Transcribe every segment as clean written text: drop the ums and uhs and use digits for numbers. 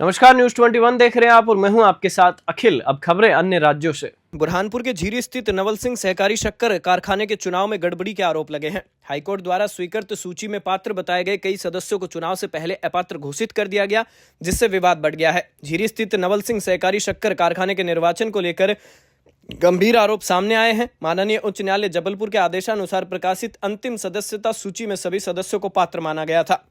नमस्कार, न्यूज 21 देख रहे हैं आप और मैं हूं आपके साथ अखिल। अब खबरें अन्य राज्यों से। बुरहानपुर के झीरी स्थित नवल सिंह सहकारी शक्कर कारखाने के चुनाव में गड़बड़ी के आरोप लगे हैं। हाईकोर्ट द्वारा स्वीकृत सूची में पात्र बताए गए कई सदस्यों को चुनाव से पहले अपात्र घोषित कर दिया गया, जिससे विवाद बढ़ गया है। झीरी स्थित नवल सिंह सहकारी शक्कर कारखाने के निर्वाचन को लेकर गंभीर आरोप सामने आए हैं। माननीय उच्च न्यायालय जबलपुर के आदेशानुसार प्रकाशित अंतिम सदस्यता सूची में सभी सदस्यों को पात्र माना गया था,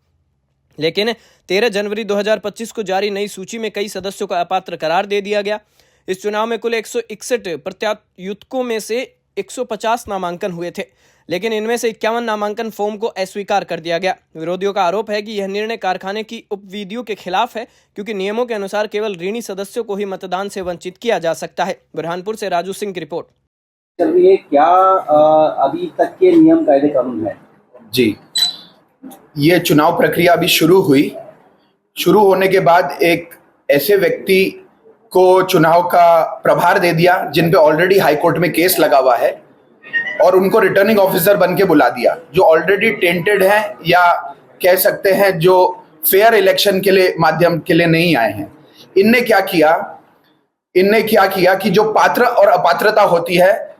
लेकिन 13 जनवरी 2025 को जारी नई सूची में कई सदस्यों को अपात्र करार दे दिया गया। इस चुनाव में कुल 161 प्रत्यायुत्कों में से 150 नामांकन हुए थे, लेकिन इनमें से 51 नामांकन फॉर्म को अस्वीकार कर दिया गया। विरोधियों का आरोप है कि यह निर्णय कारखाने की उपविधियों के खिलाफ है, क्योंकि नियमों के अनुसार केवल ऋणी सदस्यों को ही मतदान से वंचित किया जा सकता है। बुरहानपुर से राजू सिंह की रिपोर्ट। चलिए, क्या अभी तक के नियम कायदे कानून है? जी, ये चुनाव प्रक्रिया अभी शुरू होने के बाद एक ऐसे व्यक्ति को चुनाव का प्रभार दे दिया जिन पे ऑलरेडी हाईकोर्ट में केस लगा हुआ है, और उनको रिटर्निंग ऑफिसर बन के बुला दिया, जो ऑलरेडी टेंटेड हैं या कह सकते हैं जो फेयर इलेक्शन के लिए माध्यम के लिए नहीं आए हैं। इनने क्या किया कि जो पात्र और अपात्रता होती है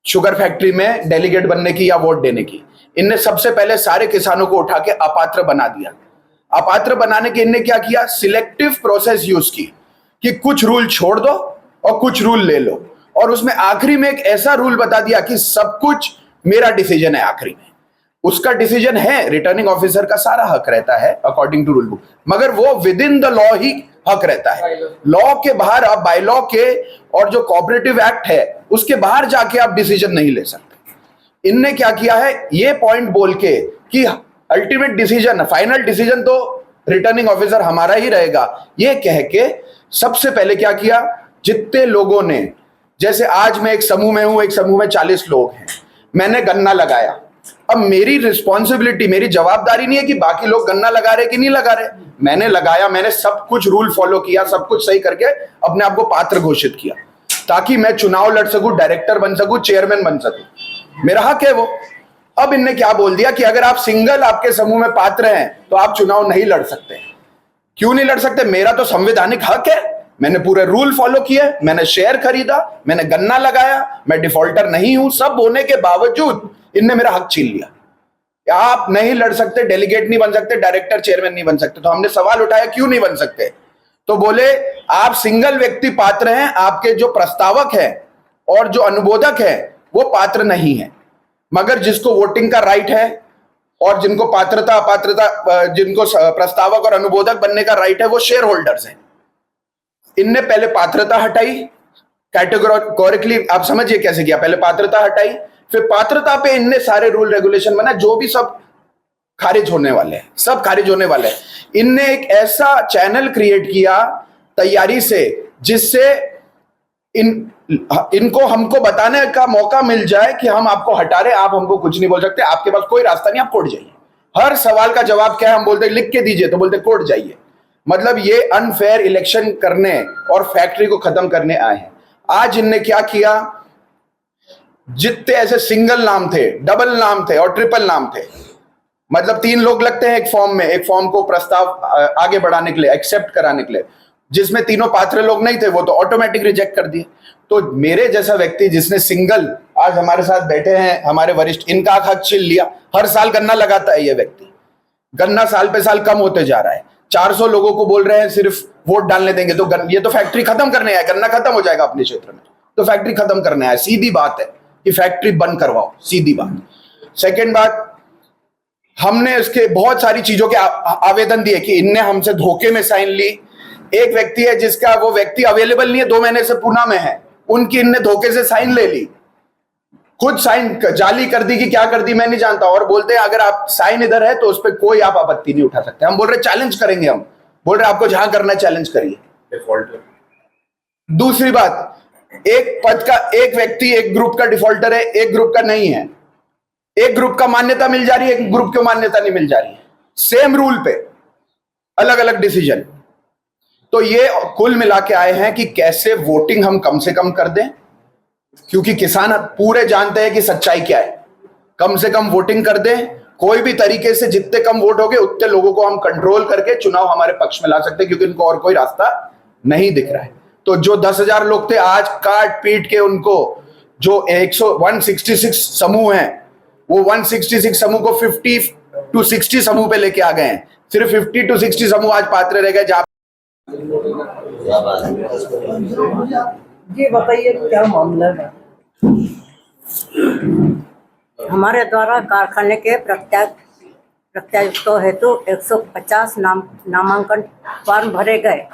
शुगर फैक्ट्री में डेलीगेट बनने की या वोट देने की, इनने सबसे पहले सारे किसानों को उठा के अपात्र बना दिया। अपात्र बनाने के इनने क्या किया, सिलेक्टिव प्रोसेस यूज की कि कुछ रूल छोड़ दो और कुछ रूल ले लो, और उसमें आखिरी में एक ऐसा रूल बता दिया कि सब कुछ मेरा डिसीजन है। आखिरी में उसका डिसीजन है, रिटर्निंग ऑफिसर का सारा हक रहता है अकॉर्डिंग टू रूल बुक, मगर वो विद इन द लॉ ही हक रहता है। लॉ के बाहर आप बाय लॉ के और जो कोऑपरेटिव एक्ट है उसके बाहर जाके आप डिसीजन नहीं ले सकते। इनने क्या किया है, ये पॉइंट बोल के कि अल्टीमेट डिसीजन, फाइनल डिसीजन तो रिटर्निंग ऑफिसर हमारा ही रहेगा, ये कह के सबसे पहले क्या किया, जितने लोगों ने, जैसे आज मैं एक समूह में हूं, एक समूह में 40 लोग हैं, मैंने गन्ना लगाया। अब मेरी रिस्पॉन्सिबिलिटी, मेरी जवाबदारी नहीं है कि बाकी लोग गन्ना लगा रहे कि नहीं लगा रहे। मैंने लगाया, मैंने सब कुछ रूल फॉलो किया, सब कुछ सही करके अपने आप को पात्र घोषित किया, ताकि मैं चुनाव लड़ सकूं, डायरेक्टर बन सकूं, चेयरमैन बन सकूं। मेरा हक है वो। अब इनने क्या बोल दिया कि अगर आप सिंगल आपके समूह में पात्र हैं तो आप चुनाव नहीं लड़ सकते। क्यों नहीं लड़ सकते? मेरा तो संवैधानिक हक है, मैंने पूरे रूल फॉलो किए, मैंने शेयर खरीदा, मैंने गन्ना लगाया, मैं डिफॉल्टर नहीं हूं। सब होने के बावजूद इनने मेरा हक छीन लिया। आप नहीं लड़ सकते, डेलीगेट नहीं बन सकते, डायरेक्टर चेयरमैन नहीं बन सकते। तो हमने सवाल उठाया क्यों नहीं बन सकते, तो बोले आप सिंगल व्यक्ति पात्र हैं, आपके जो प्रस्तावक है और जो अनुमोदक है वो पात्र नहीं है, मगर जिसको वोटिंग का राइट है और जिनको पात्रता अपात्रता, जिनको प्रस्तावक और अनुमोदक बनने का राइट है, वो शेयर होल्डर्स हैं। इनने पहले पात्रता हटाई कैटेगोरिकली, आप समझिए कैसे किया, पहले पात्रता हटाई, फिर पात्रता पे इनने सारे रूल रेगुलेशन बना जो भी सब खारिज होने वाले हैं, सब खारिज होने वाले हैं। इनने एक ऐसा चैनल क्रिएट किया तैयारी से, जिससे इनको हमको बताने का मौका मिल जाए कि हम आपको हटा रहे, आप हमको कुछ नहीं बोल सकते, आपके पास कोई रास्ता नहीं, आप कोर्ट जाइए। हर सवाल का जवाब क्या है, हम बोलते लिख के दीजिए, तो बोलते कोर्ट जाइए। मतलब ये अनफेयर इलेक्शन करने और फैक्ट्री को खत्म करने आए हैं। आज इनने क्या किया, जितने ऐसे सिंगल नाम थे, डबल नाम थे और ट्रिपल नाम थे, मतलब 3 लोग लगते हैं एक फॉर्म को प्रस्ताव आगे बढ़ाने के लिए, एक्सेप्ट कराने के लिए, जिसमें तीनों पात्र लोग नहीं थे वो तो ऑटोमेटिक रिजेक्ट कर दिए। तो मेरे जैसा व्यक्ति जिसने सिंगल, आज हमारे साथ बैठे हैं हमारे वरिष्ठ, इनका हक छीन लिया। हर साल गन्ना लगाता है ये व्यक्ति, गन्ना साल पे साल कम होते जा रहा है। 400 लोगों को बोल रहे हैं सिर्फ वोट डालने देंगे, तो ये तो फैक्ट्री खत्म करने आया, गन्ना खत्म हो जाएगा अपने क्षेत्र में, तो फैक्ट्री खत्म करने आया। सीधी बात है कि फैक्ट्री बंद करवाओ, सीधी बात। सेकेंड बात, हमने इसके बहुत सारी चीजों के आवेदन दिए कि इनने हमसे धोखे में साइन ली। एक व्यक्ति है जिसका, वो व्यक्ति अवेलेबल नहीं है, 2 महीने से पूना में है, उनकी इनने धोखे से साइन ले ली, खुद साइन जाली कर दी कि क्या कर दी मैं नहीं जानता, और बोलते हैं अगर आप साइन इधर है तो उस पर कोई आप आपत्ति नहीं उठा सकते। हम बोल रहे चैलेंज करेंगे, हम बोल रहे आपको जहां करना है चैलेंज करिए। दूसरी बात, एक पद का एक व्यक्ति एक ग्रुप का डिफॉल्टर है, एक ग्रुप का नहीं है। एक ग्रुप का मान्यता मिल जा रही है, एक ग्रुप को मान्यता नहीं मिल जा रही है, सेम रूल पे अलग अलग डिसीजन। तो ये कुल मिला के आए हैं कि कैसे वोटिंग हम कम से कम कर दें, क्योंकि किसान पूरे जानते हैं कि सच्चाई क्या है। कम से कम वोटिंग कर दें कोई भी तरीके से जितने कम वोट होंगे उतने लोगों को हम कंट्रोल करके चुनाव हमारे पक्ष में ला सकते हैं, क्योंकि इनको और कोई रास्ता नहीं दिख रहा है। तो जो 10,000 लोग थे, आज काट पीट के उनको जो 166 समूह हैं, वो 166 समूह को 50 to 60 समूह पे लेके आ गए हैं। सिर्फ 50 to 60 समूह आज पात्र रह गए। जहां जी बताइए क्या मामला है? हमारे द्वारा कारखाने के प्रत्याशियों हेतु 150 नामांकन फॉर्म भरे गए,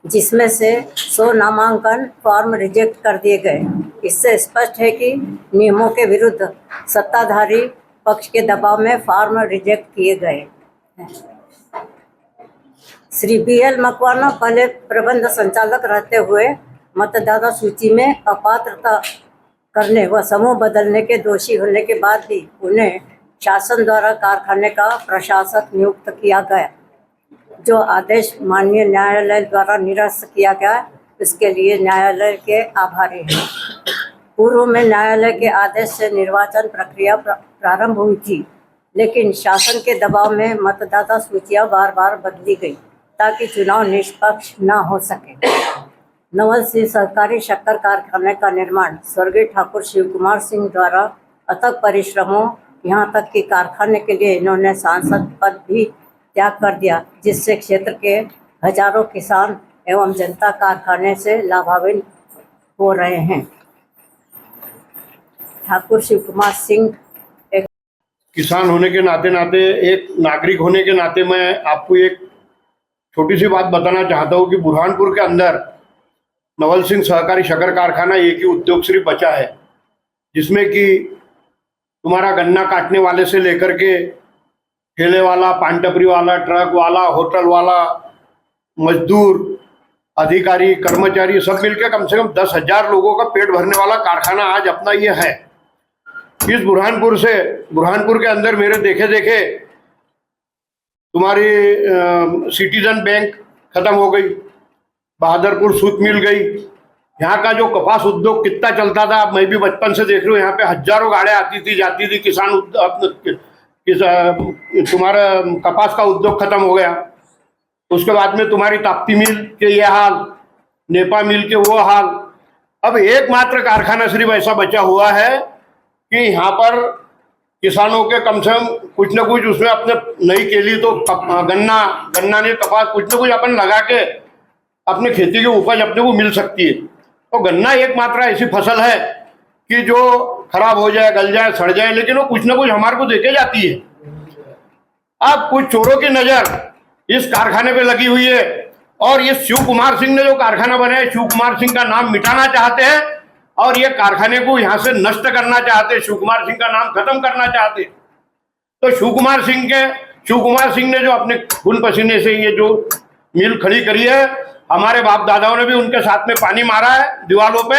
जिसमें से 100 नामांकन फॉर्म रिजेक्ट कर दिए गए। इससे स्पष्ट है कि नियमों के विरुद्ध सत्ताधारी पक्ष के दबाव में फॉर्म रिजेक्ट किए गए हैं। श्री BL मकवाना पहले प्रबंध संचालक रहते हुए मतदाता सूची में अपात्रता करने व समूह बदलने के दोषी होने के बाद भी उन्हें शासन द्वारा कारखाने का प्रशासक नियुक्त किया गया, जो आदेश माननीय न्यायालय द्वारा निरस्त किया गया। इसके लिए न्यायालय के आभारी हैं। पूर्व में न्यायालय के आदेश से निर्वाचन प्रक्रिया प्रारंभ हुई थी, लेकिन शासन के दबाव में मतदाता सूचियां बार बार बदली गई ताकि चुनाव निष्पक्ष न हो सके। नवल सिंह सहकारी शक्कर कारखाने का निर्माण स्वर्गीय ठाकुर शिव कुमार सिंह द्वारा अथक परिश्रमों, यहाँ तक कि कारखाने के लिए इन्होंने सांसद पद भी त्याग कर दिया, जिससे क्षेत्र के हजारों किसान एवं जनता कारखाने से लाभान्वित हो रहे हैं। ठाकुर शिव कुमार सिंह एक किसान होने के नाते एक नागरिक होने के नाते मैं आपको एक छोटी सी बात बताना चाहता हूँ कि बुरहानपुर के अंदर नवल सिंह सहकारी शक्कर कारखाना एक ही उद्योग सिर्फ बचा है, जिसमें कि तुम्हारा गन्ना काटने वाले से लेकर के ठेले वाला, पान टपरी वाला, ट्रक वाला, होटल वाला, मजदूर, अधिकारी, कर्मचारी सब मिलकर कम से कम 10,000 लोगों का पेट भरने वाला कारखाना आज अपना ये है। इस बुरहानपुर के अंदर मेरे देखे तुम्हारी सिटीजन बैंक खत्म हो गई, बहादुरपुर सूत मिल गई। यहाँ का जो कपास उद्योग कितना चलता था, मैं भी बचपन से देख रहा हूँ, यहाँ पे हजारों गाड़ियाँ आती थी जाती थी। तुम्हारा कपास का उद्योग खत्म हो गया। उसके बाद में तुम्हारी ताप्ती मिल के ये हाल, नेपा मिल के वो हाल। अब एकमात्र कारखाना सिर्फ ऐसा बचा हुआ है कि यहाँ पर किसानों के कम से कम कुछ न कुछ उसमें अपने नई केली तो गन्ना ने कपास कुछ न कुछ अपन लगा के अपने खेती की उपज अपने को मिल सकती है। तो गन्ना एकमात्र ऐसी फसल है कि जो खराब हो जाए, गल जाए, सड़ जाए, लेकिन वो कुछ ना कुछ हमारे को देके जाती है। अब कुछ चोरों की नजर इस कारखाने पे लगी हुई है और ये शिव कुमार सिंह ने जो कारखाना बनाया, शिव कुमार सिंह का नाम मिटाना चाहते हैं और ये कारखाने को यहाँ से नष्ट करना चाहते, शिव कुमार सिंह का नाम खत्म करना चाहते। तो शिव कुमार सिंह ने जो अपने खून पसीने से ये जो मिल खड़ी करी है, हमारे बाप दादाओं ने भी उनके साथ में पानी मारा है दीवारों पे।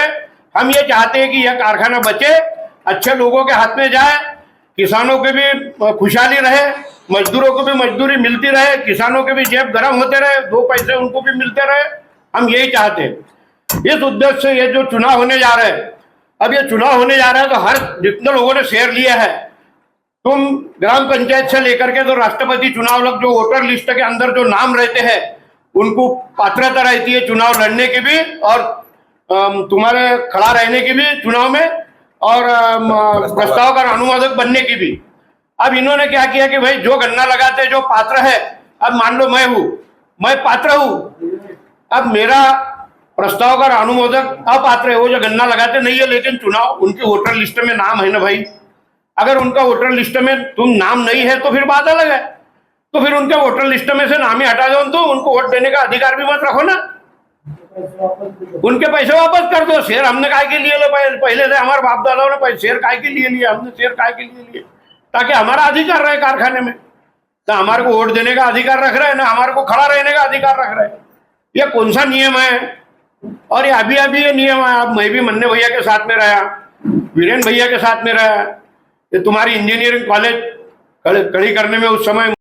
हम ये चाहते हैं कि यह कारखाना बचे, अच्छे लोगों के हाथ में जाए, किसानों की भी खुशहाली रहे, मजदूरों को भी मजदूरी मिलती रहे, किसानों के भी जेब गर्म होते रहे, 2 पैसे उनको भी मिलते रहे। हम यही चाहते हैं। इस उद्देश्य से ये जो चुनाव होने जा रहे हैं, अब ये चुनाव होने जा रहा है तो हर जितने लोगों ने शेयर लिया है, तुम ग्राम पंचायत से लेकर के तो राष्ट्रपति चुनाव तक जो वोटर लिस्ट के अंदर जो नाम रहते हैं उनको पात्रता रहती है चुनाव लड़ने की भी और तुम्हारे खड़ा रहने की भी चुनाव में और प्रस्ताव का अनुमोदक बनने की भी। अब इन्होंने क्या किया कि भाई जो गन्ना लगाते जो पात्र है, अब मान लो मैं पात्र हूं, अब मेरा प्रस्ताव का अनुमोदक अपात्र है, वो जो गन्ना लगाते नहीं है, लेकिन चुनाव उनकी वोटर लिस्ट में नाम है ना भाई। अगर उनका वोटर लिस्ट में तुम नाम नहीं है तो फिर बात अलग है, तो फिर उनके वोटर लिस्ट में से नाम ही हटा दो, तो उनको वोट देने का अधिकार भी मत रखो ना, उनके पैसे वापस कर दो। शेयर हमने काय के लिए पहले से हमारे बाप दादाओं ने शेयर काय के लिए लिया, हमने शेयर काय के लिए ताकि हमारा अधिकार रहे कारखाने में। ना हमारे को वोट देने का अधिकार रख रहे हैं, ना हमारे को खड़ा रहने का अधिकार रख रहे हैं। ये कौन सा नियम है? और ये अभी ये नियम है। अब मैं भी मन्ने भैया के साथ में रहा, वीरेन भैया के साथ में रहा। ये तुम्हारी इंजीनियरिंग कॉलेज खड़ी करने में उस समय